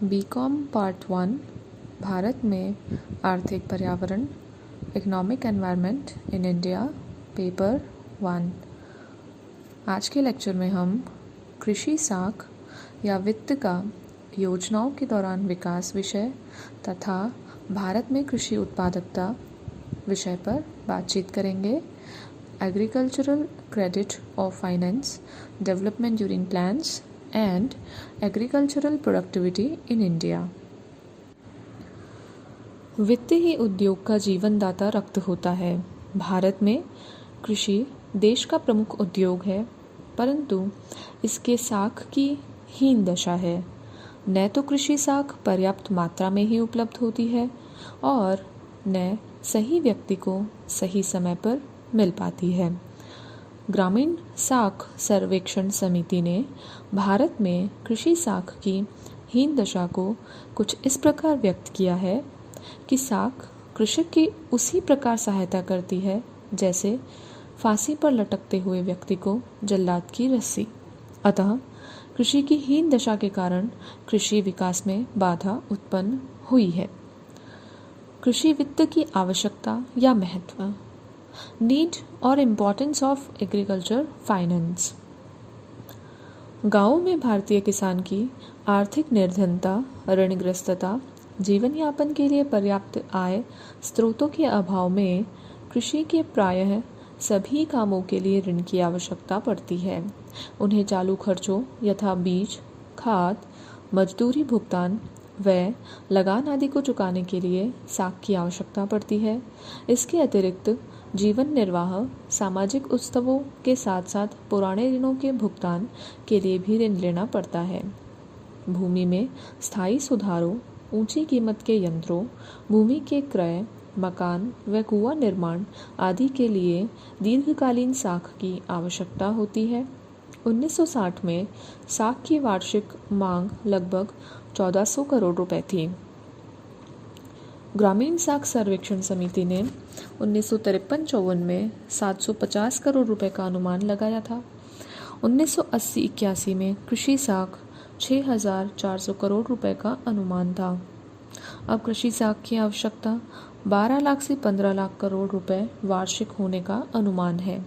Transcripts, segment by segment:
BCom part 1 Bharat में आर्थिक पर्यावरण economic environment in India paper 1। आज के लेक्चर में हम कृषि साख या वित्त का योजनाओं के दौरान विकास विषय तथा भारत में कृषि उत्पादकता विषय पर बातचीत करेंगे। Agricultural credit of finance development during plans and agricultural productivity in India. वित्त ही उद्योग का जीवनदाता रक्त होता है। भारत में कृषि देश का प्रमुख उद्योग है, परंतु इसके साख की हीन दशा है। न तो कृषि साख पर्याप्त मात्रा में ही उपलब्ध होती है और न सही व्यक्ति को सही समय पर मिल पाती है। ग्रामीण साख सर्वेक्षण समिति ने भारत में कृषि साख की हीन दशा को कुछ इस प्रकार व्यक्त किया है कि साख कृषक की उसी प्रकार सहायता करती है जैसे फांसी पर लटकते हुए व्यक्ति को जल्लाद की रस्सी। अतः कृषि की हीन दशा के कारण कृषि विकास में बाधा उत्पन्न हुई है। कृषि वित्त की आवश्यकता या महत्व, नीड और इम्पोर्टेंस ऑफ एग्रीकल्चर फाइनेंस। गांवों में भारतीय किसान की आर्थिक निर्धनता, ऋणग्रस्तता, जीवन यापन के लिए पर्याप्त आय स्रोतों के अभाव में कृषि के प्रायः सभी कामों के लिए ऋण की आवश्यकता पड़ती है। उन्हें चालू खर्चों यथा बीज, खाद, मजदूरी भुगतान, व्यय, लगान आदि को चुकाने के लिए साख की आवश्यकता पड़ती है। इसके अतिरिक्त जीवन निर्वाह, सामाजिक उत्सवों के साथ साथ पुराने ऋणों के भुगतान के लिए भी ऋण लेना पड़ता है। भूमि में स्थायी सुधारों, ऊंची कीमत के यंत्रों, भूमि के क्रय, मकान व कुआं निर्माण आदि के लिए दीर्घकालीन साख की आवश्यकता होती है। 1960 में साख की वार्षिक मांग लगभग 1400 करोड़ रुपए थी। ग्रामीण साख सर्वेक्षण समिति ने 1953-54 में 750 करोड़ रुपए का अनुमान लगाया था। 1980-81 में कृषि साख 6400 करोड़ रुपए का अनुमान था। अब कृषि साख की आवश्यकता 12 लाख से 15 लाख करोड़ रुपए वार्षिक होने का अनुमान है।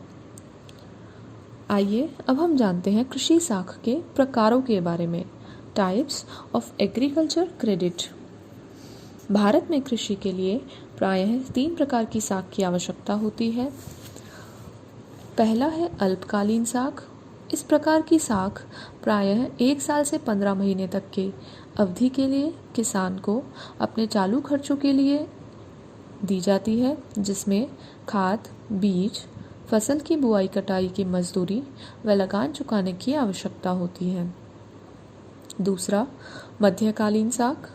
आइए अब हम जानते हैं कृषि साख के प्रकारों के बारे में। Types of agriculture credit. Bharat में कृषि के लिए प्रायः 3 प्रकार की साख की आवश्यकता होती है। पहला है अल्पकालीन साख। इस प्रकार की साख प्रायः 1 साल से 15 महीने तक के अवधि के लिए किसान को अपने चालू खर्चों के लिए दी जाती है, जिसमें खाद, बीज, फसल की बुआई कटाई की मजदूरी व लगान चुकाने की आवश्यकता होती है। दूसरा मध्यकालीन साख।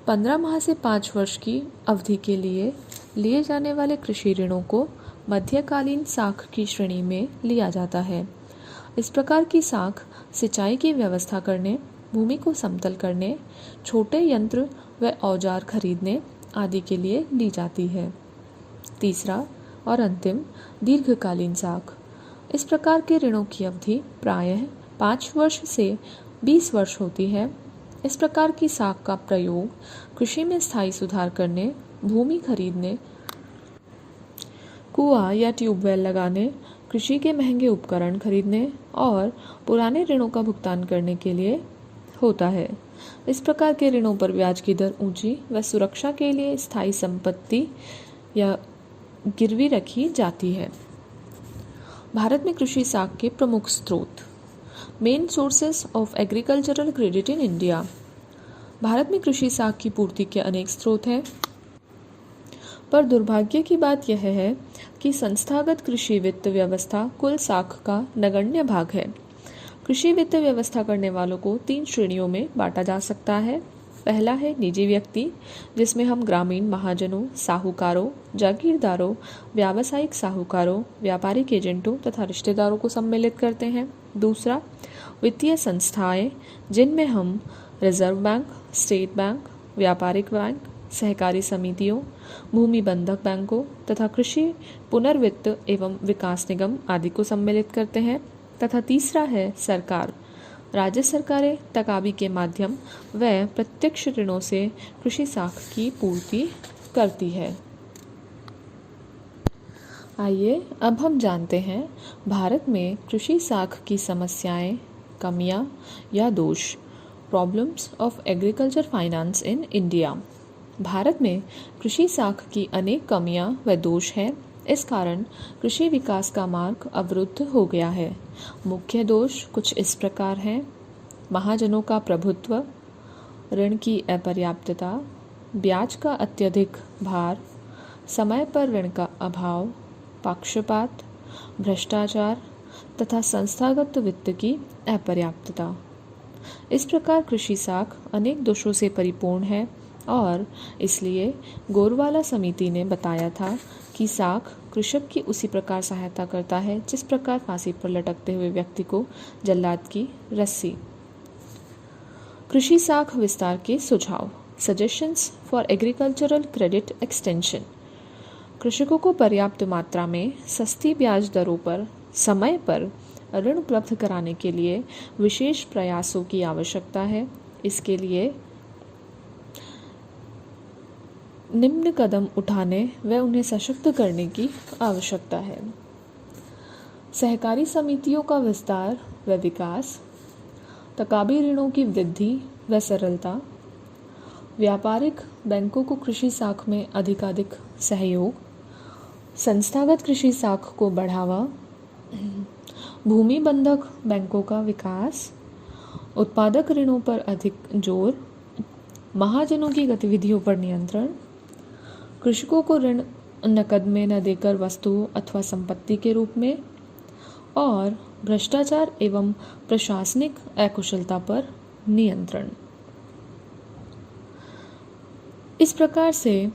15 माह से 5 वर्ष की अवधि के लिए जाने वाले कृषि ऋणों को मध्यकालीन साख की श्रेणी में लिया जाता है। इस प्रकार की साख सिंचाई की व्यवस्था करने, भूमि को समतल करने, छोटे यंत्र व औजार खरीदने आदि के लिए ली जाती है। तीसरा और अंतिम दीर्घकालीन साख। इस प्रकार के ऋणों की अवधि प्रायः 5 वर्ष से 20 वर्ष होती है। इस प्रकार की साख का प्रयोग कृषि में स्थायी सुधार करने, भूमि खरीदने, कुआं या ट्यूबवेल लगाने, कृषि के महंगे उपकरण खरीदने और पुराने ऋणों का भुगतान करने के लिए होता है। इस प्रकार के ऋणों पर ब्याज की दर ऊंची व सुरक्षा के लिए स्थायी संपत्ति या गिरवी रखी जाती है। भारत में कृषि साख के प्रमुख स्रोत। Main sources of agricultural credit in India. Bharat में कृषि साख की पूर्ति के अनेक स्रोत हैं, पर दुर्भाग्य की बात यह है कि संस्थागत कृषि वित्त व्यवस्था कुल साख का नगण्य भाग है। कृषि वित्त व्यवस्था करने वालों को 3 श्रेणियों में बांटा जा सकता है। पहला है निजी व्यक्ति, जिसमें हम ग्रामीण महाजनों, साहूकारों, जागीरदारों, व्यावसायिक साहूकारों, व्यापारिक एजेंटों तथा रिश्तेदारों को सम्मिलित करते हैं। दूसरा वित्तीय संस्थाएं, जिनमें हम रिजर्व बैंक, स्टेट बैंक, व्यापारिक बैंक, सहकारी समितियों, भूमि बंधक बैंकों तथा कृषि पुनर्वित्त एवं विकास निगम आदि को सम्मिलित करते हैं। तथा तीसरा है सरकार, राज्य सरकारें तकाबी के माध्यम व प्रत्यक्ष ऋणों से कृषि साख की पूर्ति करती है। आइए अब हम जानते हैं भारत में कृषि साख की समस्याएं, कमियां या दोष। Problems of agriculture finance in India. Bharat में कृषि साख की अनेक कमियां व दोष हैं। इस कारण कृषि विकास का मार्ग अवरुद्ध हो गया है। मुख्य दोष कुछ इस प्रकार हैं: महाजनों का प्रभुत्व, ऋण की अपर्याप्तता, ब्याज का अत्यधिक भार, समय पर ऋण का अभाव, पक्षपात, भ्रष्टाचार तथा संस्थागत वित्त की अपर्याप्तता। इस प्रकार कृषि साख अनेक दोषों से परिपूर्ण है और इसलिए गोरवाला समिति ने बताया था कि साख कृषक की उसी प्रकार सहायता करता है जिस प्रकार फांसी पर लटकते हुए व्यक्ति को जल्लाद की रस्सी। कृषि साख विस्तार के सुझाव। Suggestions for agricultural credit extension. कृषकों को पर्याप्त मात्रा में सस्ती ब्याज दरों पर समय पर ऋण उपलब्ध कराने के लिए विशेष प्रयासों की आवश्यकता है। इसके लिए निम्न कदम उठाने व उन्हें सशक्त करने की आवश्यकता है: सहकारी समितियों का विस्तार व विकास, तकाबी ऋणों की वृद्धि व सरलता, व्यापारिक बैंकों को कृषि साख में अधिकाधिक सहयोग, संस्थागत कृषि साख को बढ़ावा, भूमि बंधक बैंकों का विकास, उत्पादक ऋणों पर अधिक जोर, महाजनों की गतिविधियों पर नियंत्रण, कृषकों को ऋण नकद में न देकर वस्तु अथवा संपत्ति के रूप में, और भ्रष्टाचार एवं प्रशासनिक अकुशलता पर नियंत्रण। इस प्रकार से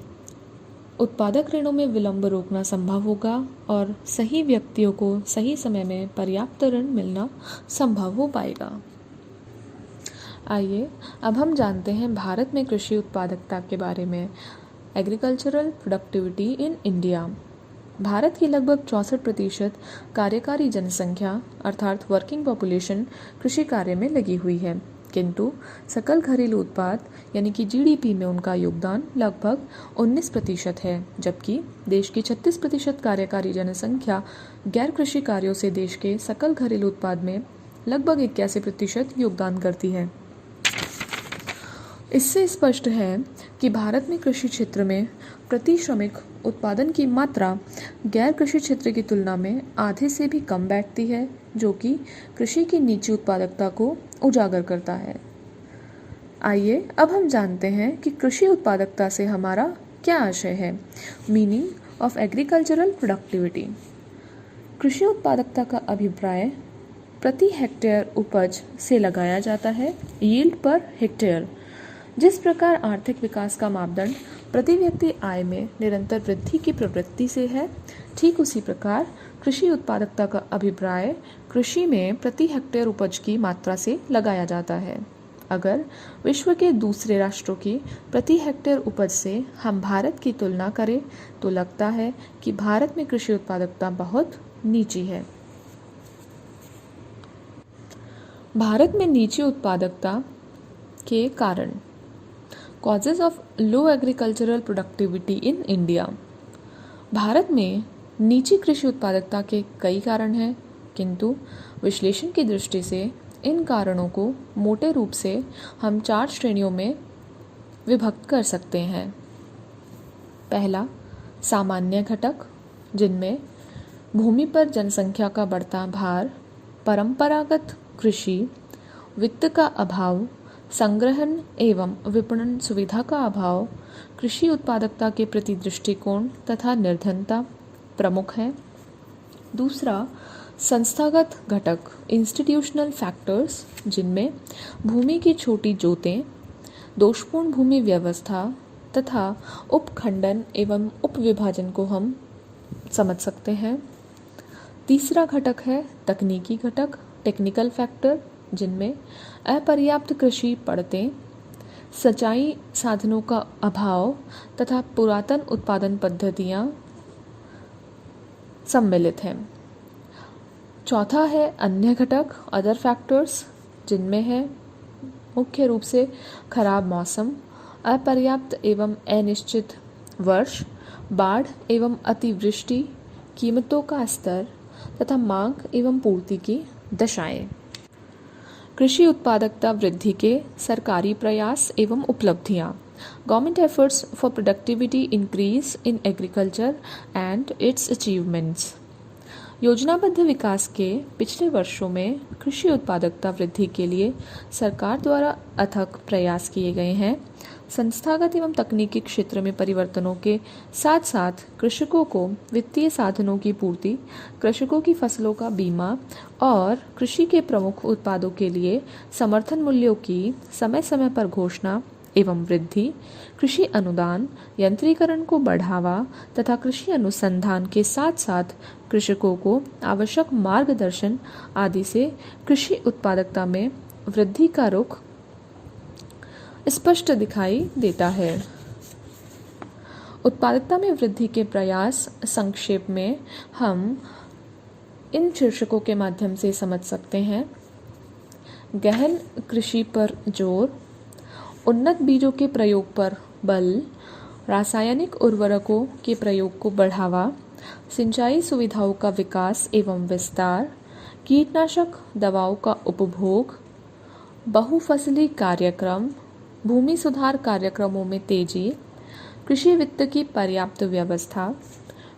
उत्पादक ऋणों में विलंब रोकना संभव होगा और सही व्यक्तियों को सही समय में पर्याप्त ऋण मिलना संभव हो पाएगा। आइए अब हम जानते हैं भारत में कृषि उत्पादकता के बारे में। Agricultural productivity in India. Bharat की लगभग 64% कार्यकारी जनसंख्या अर्थात वर्किंग पॉपुलेशन कृषि कार्य में लगी हुई है, किंतु सकल घरेलू उत्पाद यानी कि जीडीपी में उनका योगदान लगभग 19% है, जबकि देश की 36% कार्यकारी जनसंख्या गैर कृषि कार्यों से देश के सकल घरेलू उत्पाद में लगभग 81% योगदान करती है। इससे स्पष्ट है कि भारत में कृषि क्षेत्र में प्रति श्रमिक उत्पादन की मात्रा गैर कृषि क्षेत्र की तुलना में आधे से भी कम बैठती है, जो कि कृषि की नीची उत्पादकता को उजागर करता है। आइए अब हम जानते हैं कि कृषि उत्पादकता से हमारा क्या आशय है। Meaning of agricultural productivity. कृषि उत्पादकता का अभिप्राय प्रति हेक्टेयर उपज से लगाया जाता है, यील्ड पर हेक्टेयर। जिस प्रकार आर्थिक विकास का मापदंड प्रति व्यक्ति आय में निरंतर वृद्धि की प्रवृत्ति से है, ठीक उसी प्रकार कृषि उत्पादकता का अभिप्राय कृषि में प्रति हेक्टेयर उपज की मात्रा से लगाया जाता है। अगर विश्व के दूसरे राष्ट्रों की प्रति हेक्टेयर उपज से हम भारत की तुलना करें तो लगता है कि भारत में कृषि उत्पादकता बहुत नीची है। भारत में नीची उत्पादकता के कारण। Causes of low agricultural productivity in India. Bharat में नीची कृषि उत्पादकता के कई कारण हैं, किंतु विश्लेषण की दृष्टि से इन कारणों को मोटे रूप से हम 4 श्रेणियों में विभक्त कर सकते हैं। पहला, सामान्य घटक, जिनमें भूमि पर जनसंख्या का बढ़ता भार, परंपरागत कृषि, वित्त का अभाव, संग्रहण एवं विपणन सुविधा का अभाव, कृषि उत्पादकता के प्रति दृष्टिकोण तथा निर्धनता प्रमुख है। दूसरा, संस्थागत घटक, इंस्टीट्यूशनल फैक्टर्स, जिनमें भूमि की छोटी जोतें, दोषपूर्ण भूमि व्यवस्था तथा उपखंडन एवं उपविभाजन को हम समझ सकते हैं। तीसरा घटक है तकनीकी घटक, टेक्निकल फैक्टर, जिनमें अपर्याप्त कृषि पड़तें, सिंचाई साधनों का अभाव तथा पुरातन उत्पादन पद्धतियां सम्मिलित हैं। चौथा है अन्य घटक, अदर फैक्टर्स, जिनमें है मुख्य रूप से खराब मौसम, अपर्याप्त एवं अनिश्चित वर्ष, बाढ़ एवं अतिवृष्टि, कीमतों का स्तर तथा मांग एवं पूर्ति की दशाएं। कृषि उत्पादकता वृद्धि के सरकारी प्रयास एवं उपलब्धियां। Government efforts for productivity increase in agriculture and it's achievements. योजनाबद्ध विकास के पिछले वर्षों में कृषि उत्पादकता वृद्धि के लिए सरकार द्वारा अथक प्रयास किए गए हैं। संस्थागत एवं तकनीकी क्षेत्र में परिवर्तनों के साथ साथ कृषकों को वित्तीय साधनों की पूर्ति, कृषकों की फसलों का बीमा और कृषि के प्रमुख उत्पादों के लिए समर्थन मूल्यों की समय समय पर घोषणा एवं वृद्धि, कृषि अनुदान, यंत्रीकरण को बढ़ावा तथा कृषि अनुसंधान के साथ साथ कृषकों को आवश्यक मार्गदर्शन आदि से कृषि उत्पादकता में वृद्धि का रुख स्पष्ट दिखाई देता है। उत्पादकता में वृद्धि के प्रयास संक्षेप में हम इन शीर्षकों के माध्यम से समझ सकते हैं। गहन कृषि पर जोर, उन्नत बीजों के प्रयोग पर बल, रासायनिक उर्वरकों के प्रयोग को बढ़ावा, सिंचाई सुविधाओं का विकास एवं विस्तार, कीटनाशक दवाओं का उपभोग, बहुफसली कार्यक्रम, भूमि सुधार कार्यक्रमों में तेजी, कृषि वित्त की पर्याप्त व्यवस्था,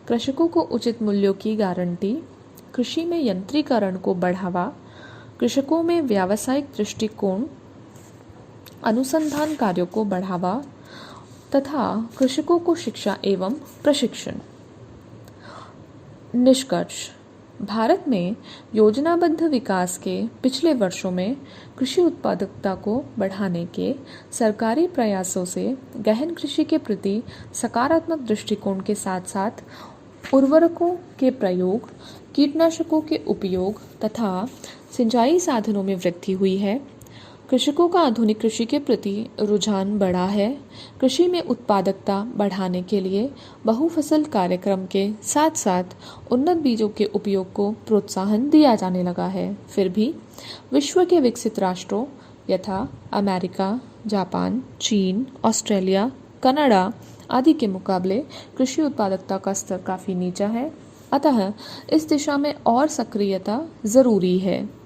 कृषकों को उचित मूल्यों की गारंटी, कृषि में यंत्रीकरण को बढ़ावा, कृषकों में व्यावसायिक दृष्टिकोण, अनुसंधान कार्यों को बढ़ावा तथा कृषकों को शिक्षा एवं प्रशिक्षण। निष्कर्ष। भारत में योजनाबद्ध विकास के पिछले वर्षों में कृषि उत्पादकता को बढ़ाने के सरकारी प्रयासों से गहन कृषि के प्रति सकारात्मक दृष्टिकोण के साथ साथ उर्वरकों के प्रयोग, कीटनाशकों के उपयोग तथा सिंचाई साधनों में वृद्धि हुई है। कृषकों का आधुनिक कृषि के प्रति रुझान बढ़ा है। कृषि में उत्पादकता बढ़ाने के लिए बहुफसल कार्यक्रम के साथ साथ उन्नत बीजों के उपयोग को प्रोत्साहन दिया जाने लगा है। फिर भी विश्व के विकसित राष्ट्रों यथा अमेरिका, जापान, चीन, ऑस्ट्रेलिया, कनाडा आदि के मुकाबले कृषि उत्पादकता का स्तर काफ़ी नीचा है। अतः इस दिशा में और सक्रियता ज़रूरी है।